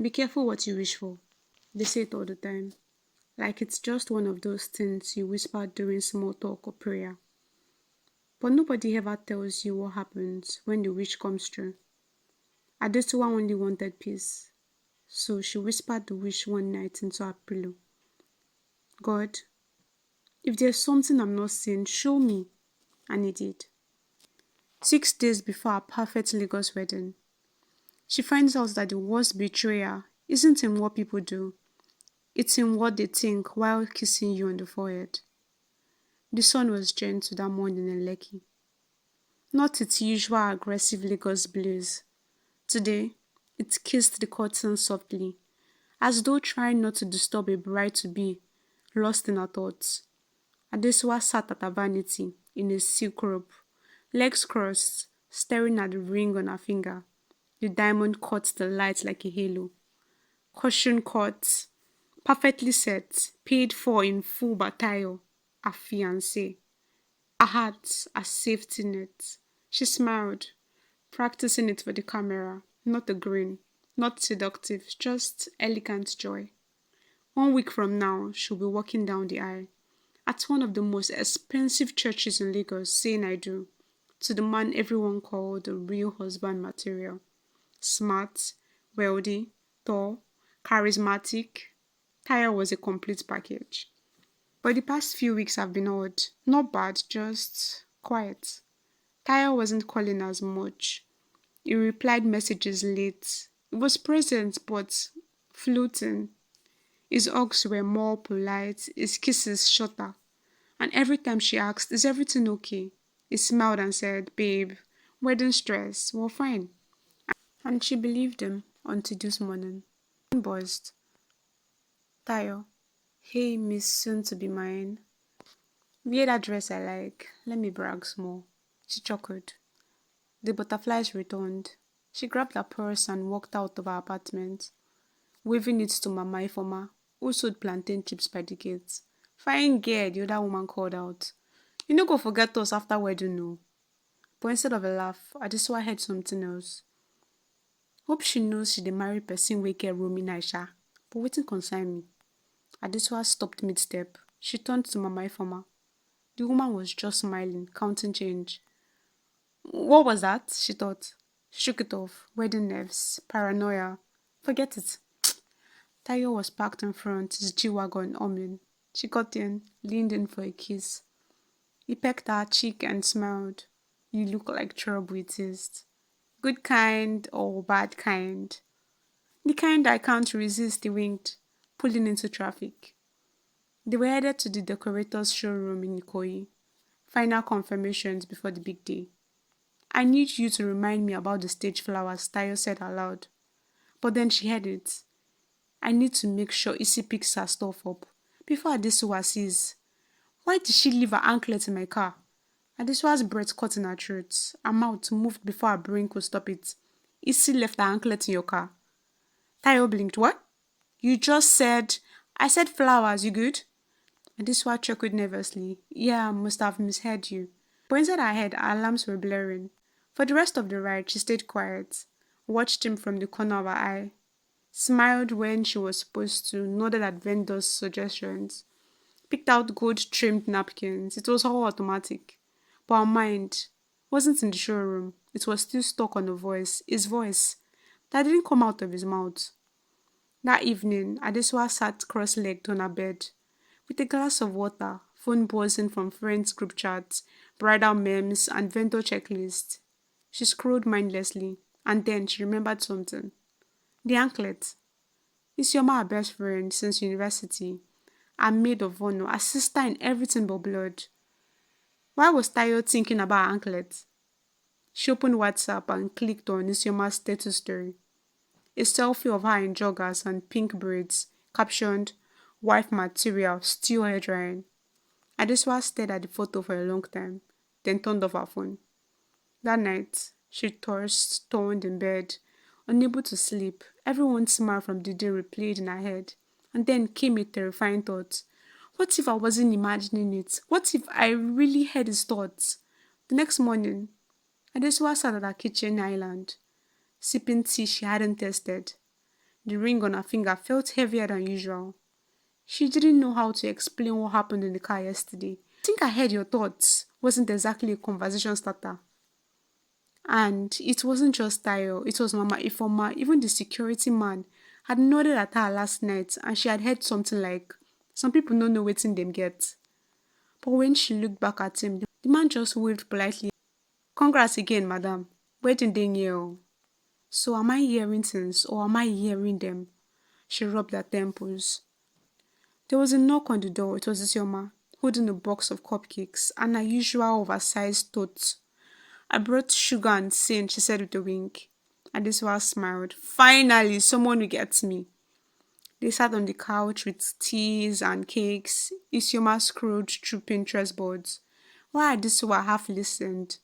Be careful what you wish for. They say it all the time. Like it's just one of those things you whisper during small talk or prayer. But nobody ever tells you what happens when the wish comes true. Adetuwa only wanted peace, so she whispered the wish one night into her pillow. God, if there's something I'm not seeing, show me. And he did. 6 days before our perfect Lagos wedding, she finds out that the worst betrayal isn't in what people do, it's in what they think while kissing you on the forehead. The sun was gentle that morning in Lekki, not its usual aggressive Lagos blaze. Today, it kissed the curtain softly, as though trying not to disturb a bride to be, lost in her thoughts. Adesua sat at her vanity in a silk robe, legs crossed, staring at the ring on her finger. The diamond caught the light like a halo. Caution cut, perfectly set, paid for in full by Tayo, her fiancé. Her heart, a safety net. She smiled, practicing it for the camera, not a grin, not seductive, just elegant joy. 1 week from now, she'll be walking down the aisle at one of the most expensive churches in Lagos, saying I do to the man everyone called the real husband material. Smart, wealthy, tall, charismatic. Tyre was a complete package. But the past few weeks have been odd. Not bad, just quiet. Tyre wasn't calling as much. He replied messages late. He was present but floating. His hugs were more polite, his kisses shorter. And every time she asked, is everything okay? He smiled and said, babe, wedding stress, we're fine. And she believed him until this morning. Buzzed. Tayo, hey, Miss Soon to be mine. Wear that dress I like. Let me brag small. She chuckled. The butterflies returned. She grabbed her purse and walked out of her apartment, waving it to Mama Ifoma, who sold plantain chips by the gate. Fine girl, the other woman called out. You no go forget us after wedding, no. But instead of a laugh, I just heard something else. Hope she knows she the married person wey get roaming Aisha. But wetin concern me? Adesua stopped mid-step. She turned to Mama Ifoma. The woman was just smiling, counting change. What was that? She thought. She shook it off. Wedding nerves, paranoia. Forget it. Tayo was parked in front, his G-Wagon humming. She got in, leaned in for a kiss. He pecked her cheek and smiled. You look like trouble it is. Good kind or bad kind? The kind I can't resist, he winked, pulling into traffic. They were headed to the decorator's showroom in Ikoyi. Final confirmations before the big day. I need you to remind me about the stage flowers, Tayo said aloud. But then she heard it. I need to make sure Issy picks her stuff up before Adesuwa sees. Why did she leave her anklet in my car? Adesuwa's breath caught in her throat. Her mouth moved before her brain could stop it. Issy left her anklet in your car. Tayo blinked. What? You just said... I said flowers, you good? Adesuwa chuckled nervously. Yeah, I must have misheard you. But inside her head, her alarms were blaring. For the rest of the ride, she stayed quiet, watched him from the corner of her eye, smiled when she was supposed to, nodded at vendors' suggestions, picked out gold-trimmed napkins. It was all automatic. But her mind wasn't in the showroom. It was still stuck on the voice, his voice, that didn't come out of his mouth. That evening, Adesuwa sat cross-legged on her bed, with a glass of water, phone buzzing from friends' group chats, bridal memes, and vendor checklists. She scrolled mindlessly, and then she remembered something. The anklet. Isioma, her best friend since university, her maid of honor, her sister in everything but blood. Why was Tayo thinking about her anklet? She opened WhatsApp and clicked on Isioma's status story. A selfie of her in joggers and pink braids, captioned, wife material, still hair drying. Adeswa stared at the photo for a long time, then turned off her phone. That night, she tossed, turned in bed, unable to sleep. Everyone's smile from the day replayed in her head. And then came a terrifying thought. What if I wasn't imagining it? What if I really heard his thoughts? The next morning, Adeswa sat at her kitchen island, sipping tea she hadn't tasted. The ring on her finger felt heavier than usual. She didn't know how to explain what happened in the car yesterday. I think I heard your thoughts wasn't exactly a conversation starter. And it wasn't just Tayo, it was Mama Ifoma. Even the security man had nodded at her last night and she had heard something like, some people don't know waiting them get. But when she looked back at him, the man just waved politely. Congrats again, madam. Wedding day near. So am I hearing things or am I hearing them? She rubbed her temples. There was a knock on the door. It was Isioma, holding a box of cupcakes and her usual oversized totes. I brought sugar and sin, she said with a wink. Adeswa smiled. Finally, someone who gets me. They sat on the couch with teas and cakes. Isioma scrolled through Pinterest boards. While Adeswa half listened.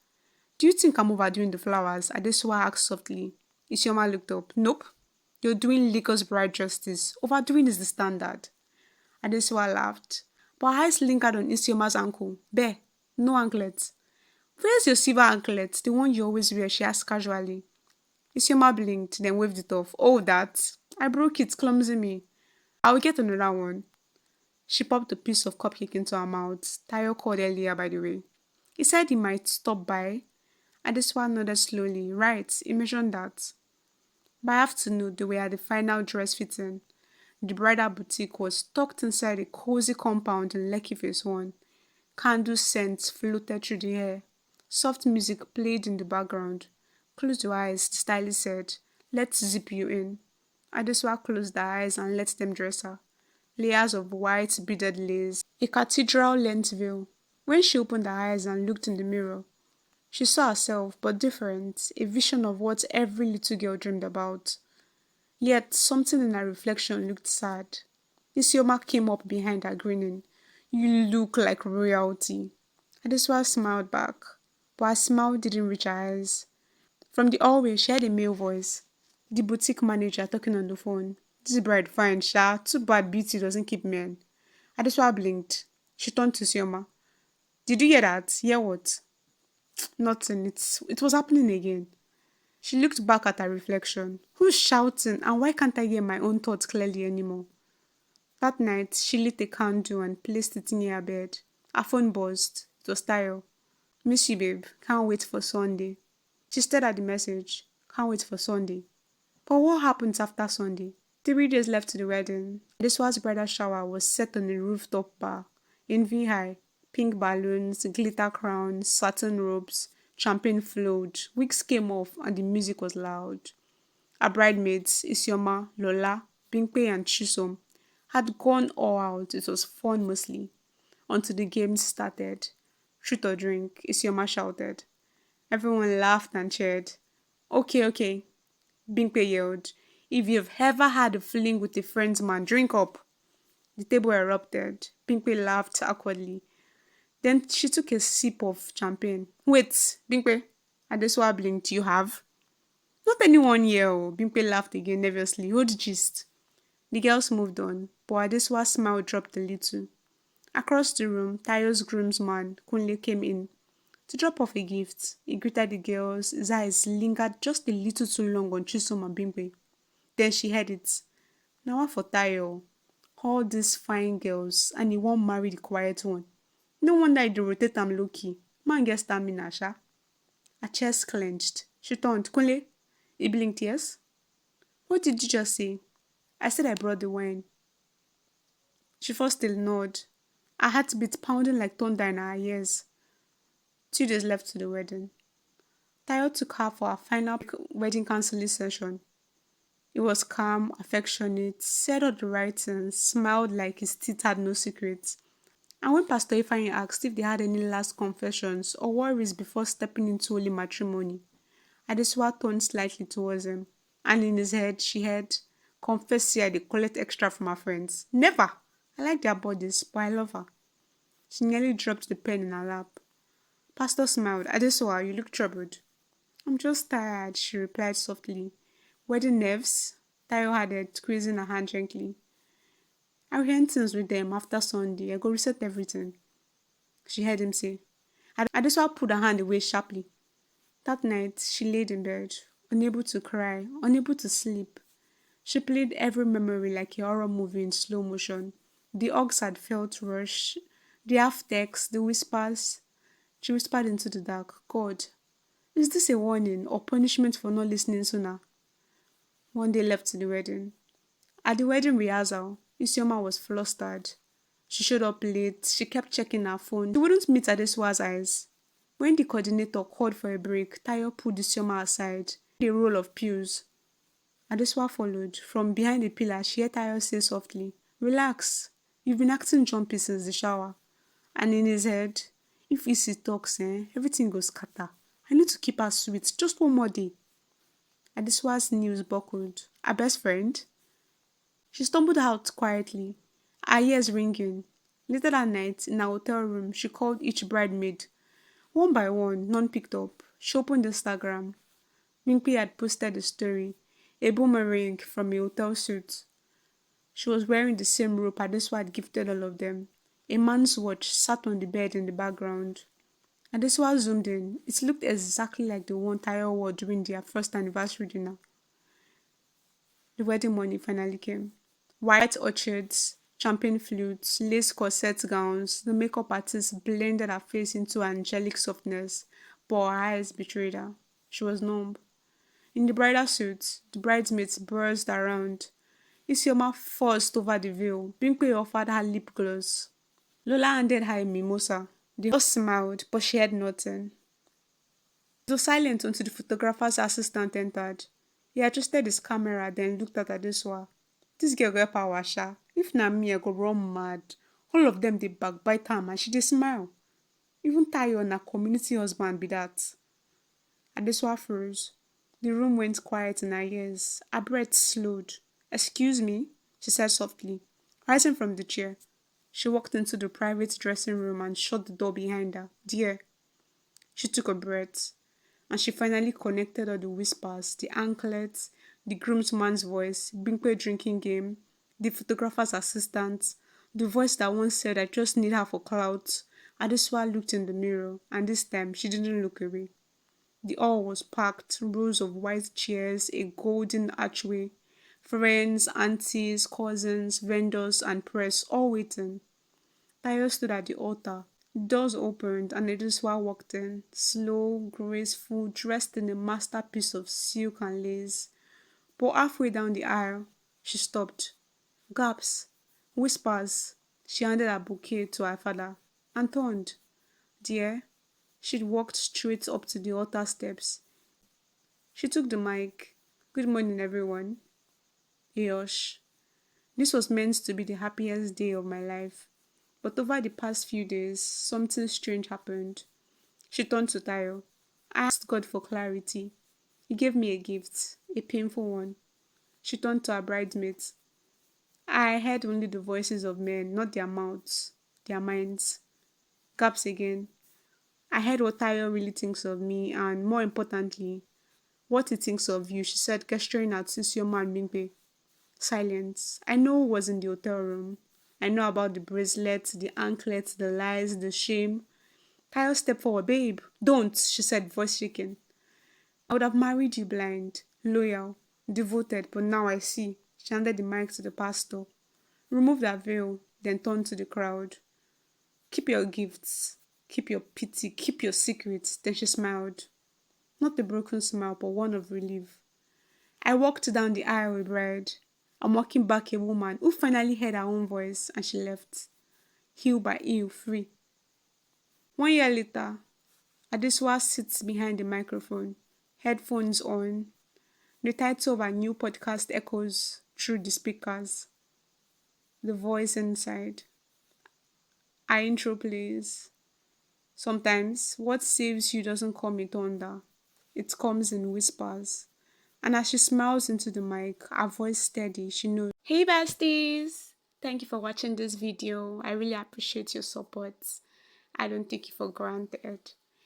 Do you think I'm overdoing the flowers? Adeswa asked softly. Isioma looked up. Nope. You're doing Lagos bride justice. Overdoing is the standard. Adeswa laughed. But her eyes lingered on Isioma's ankle. Bear, no anklet. Where's your silver anklet? The one you always wear, she asked casually. Isioma blinked, then waved it off. Oh, that. I broke it, clumsy me. I will get another one. She popped a piece of cupcake into her mouth. Tayo called earlier, by the way. He said he might stop by. Adeswa nodded slowly. Right, he mentioned that. By afternoon, they were at the final dress fitting. The bridal boutique was tucked inside a cozy compound in Lekki Phase 1. Candle scents floated through the air. Soft music played in the background. Close your eyes, the stylist said. Let's zip you in. Adeswa closed her eyes and let them dress her. Layers of white beaded lace, a cathedral-length veil. When she opened her eyes and looked in the mirror, she saw herself, but different, a vision of what every little girl dreamed about. Yet something in her reflection looked sad. Isioma came up behind her, grinning. You look like royalty. Adeswa smiled back, but her smile didn't reach her eyes. From the hallway, she heard a male voice. The boutique manager talking on the phone. This bride fine, sha. Too bad beauty doesn't keep men. Adeswa blinked. She turned to Isioma. Did you hear that? Hear what? Nothing. It was happening again. She looked back at her reflection. Who's shouting and why can't I hear my own thoughts clearly anymore? That night, she lit a candle and placed it near her bed. Her phone buzzed. It was Tayo. Miss you, babe. Can't wait for Sunday. She stared at the message. Can't wait for Sunday. But what happens after Sunday? 3 days left to the wedding. This was bridal shower was set on a rooftop bar. In V-High, pink balloons, glitter crowns, satin robes, champagne flowed, wigs came off and the music was loud. Our bridesmaids, Isioma, Lola, Bimpe and Chisom, had gone all out. It was fun mostly. Until the games started. Truth or drink, Isioma shouted. Everyone laughed and cheered. Okay, okay, Bimpe yelled. If you've ever had a fling with a friend's man, drink up. The table erupted. Bimpe laughed awkwardly. Then she took a sip of champagne. Wait, Bimpe. Adeswa blinked. You have? Not anyone here. Oh. Bimpe laughed again nervously. Hold gist. The girls moved on, but Adeswa's smile dropped a little. Across the room, Tayo's groomsman, Kunle, came in. To drop off a gift, he greeted the girls. His eyes lingered just a little too long on Chisom and Bimpe. Then she heard it. Now what for Tayo? All these fine girls, and he won't marry the quiet one. No wonder he rotate am low-key. Man get stamina, sha. Her chest clenched. She turned. Kunle? He blinked, yes? What did you just say? I said I brought the wine. She forced a nod. Her heartbeat pounding like thunder in her ears. 2 days left to the wedding. Tayo took her for her final wedding counseling session. He was calm, affectionate, said all the right things, smiled like his teeth had no secrets. And when Pastor Ifeanyi asked if they had any last confessions or worries before stepping into holy matrimony, Adeswa turned slightly towards him, and in his head she heard, confess here they collect extra from her friends. Never! I like their bodies, but I love her. She nearly dropped the pen in her lap. Pastor smiled. Adeswa, you look troubled. I'm just tired, she replied softly. Wedding nerves? Tayo added, squeezing her hand gently. I will end things with them after Sunday. I go reset everything. She heard him say. Adeswa pulled her hand away sharply. That night, she laid in bed, unable to cry, unable to sleep. She played every memory like a horror movie in slow motion. The hugs had felt rush, the half texts, the whispers. She whispered into the dark, God, is this a warning or punishment for not listening sooner? One day left to the wedding. At the wedding rehearsal, Isioma was flustered. She showed up late. She kept checking her phone. She wouldn't meet Adeswa's eyes. When the coordinator called for a break, Tayo pulled Isioma aside. A roll of pews. Adeswa followed. From behind the pillar, she heard Tayo say softly, Relax. You've been acting jumpy since the shower. And in his head, if Isi talks, everything goes scatter. I need to keep her sweet. Just one more day. Adeswa's knees buckled. Her best friend? She stumbled out quietly, her ears ringing. Later that night, in her hotel room, she called each bridemaid. One by one, none picked up. She opened Instagram. Minky had posted a story, a boomerang from a hotel suit. She was wearing the same rope Adeswa had gifted all of them. A man's watch sat on the bed in the background. Adeswa zoomed in. It looked exactly like the one Tayo wore during their first anniversary dinner. The wedding morning finally came. White orchids, champagne flutes, lace corset gowns, the makeup artist blended her face into angelic softness, but her eyes betrayed her. She was numb. In the bridal suite, the bridesmaids buzzed around. Isioma fussed over the veil. Bimpe offered her lip gloss. Lola handed her a mimosa. The host smiled, but she had nothing. It was silent until the photographer's assistant entered. He adjusted his camera, then looked at Adeswa. This girl get power, sha. If na me, I go run mad. All of them dey backbite am and she dey smile. Even Tayo na community husband be that. Adeswa froze. The room went quiet in her ears. Her breath slowed. Excuse me, she said softly. Rising from the chair, she walked into the private dressing room and shut the door behind her. Dear. She took a breath, and she finally connected all the whispers, the anklets, the groomsman's voice, Bimpe drinking game, the photographer's assistant, the voice that once said, I just need her for clout. Adeswa looked in the mirror, and this time she didn't look away. The hall was packed, rows of white chairs, a golden archway, friends, aunties, cousins, vendors, and press all waiting. Tayo stood at the altar. The doors opened and Ediswa walked in, slow, graceful, dressed in a masterpiece of silk and lace. But halfway down the aisle, she stopped. Gaps, whispers. She handed her bouquet to her father and turned. Dear, she'd walked straight up to the altar steps. She took the mic. Good morning, everyone. Yosh. This was meant to be the happiest day of my life. But over the past few days, something strange happened. She turned to Tayo. I asked God for clarity. He gave me a gift, a painful one. She turned to her bridesmaids. I heard only the voices of men, not their mouths, their minds. Gaps again. I heard what Tayo really thinks of me, and more importantly, what he thinks of you, she said, gesturing at Sisioma and Mingpe. Silence. I know who was in the hotel room. I know about the bracelets, the anklets, the lies, the shame. Tayo stepped forward. Babe, don't, she said, voice shaking. I would have married you blind, loyal, devoted, but now I see. She handed the mic to the pastor. Removed her veil, then turned to the crowd. Keep your gifts, keep your pity, keep your secrets. Then she smiled. Not a broken smile, but one of relief. I walked down the aisle with bride. I'm walking back a woman who finally heard her own voice and she left. Heel by heel, free. 1 year later, Adeswa sits behind the microphone, headphones on. The title of her new podcast echoes through the speakers. The voice inside. Our intro plays. Sometimes, what saves you doesn't come in thunder. It comes in whispers. And as she smiles into the mic, her voice steady, she knows. Hey besties! Thank you for watching this video. I really appreciate your support. I don't take it for granted.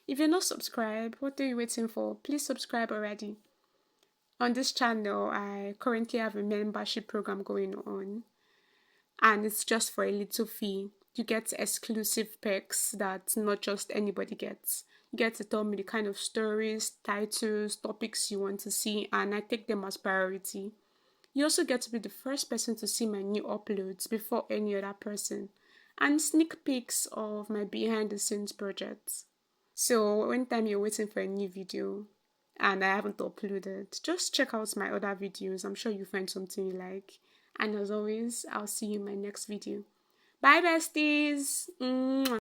If you're not subscribed, what are you waiting for? Please subscribe already. On this channel, I currently have a membership program going on. And it's just for a little fee. You get exclusive perks that not just anybody gets. You get to tell me the kind of stories, titles, topics you want to see, and I take them as priority. You also get to be the first person to see my new uploads before any other person, and sneak peeks of my behind the scenes projects. So, when time you're waiting for a new video and I haven't uploaded, just check out my other videos. I'm sure you find something you like. And as always, I'll see you in my next video. Bye, besties. Mwah.